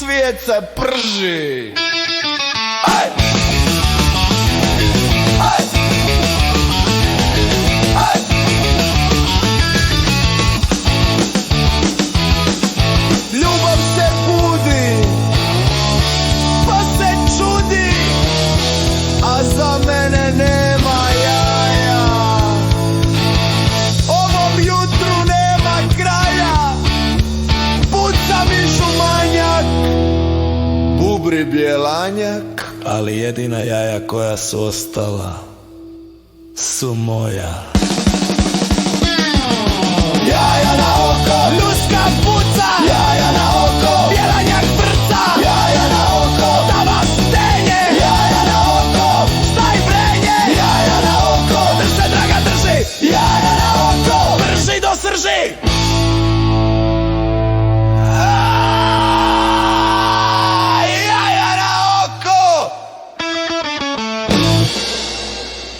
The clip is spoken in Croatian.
svijet se prži. Ljubav se budi, pa se čudi, a za mene nema jaja. Ovom jutru nema kraja, puca mi šumanjak, bubri bjelanjak, ali jedina jaja koja su ostala su moja. Jaja na oko, ljuska puca, jaja na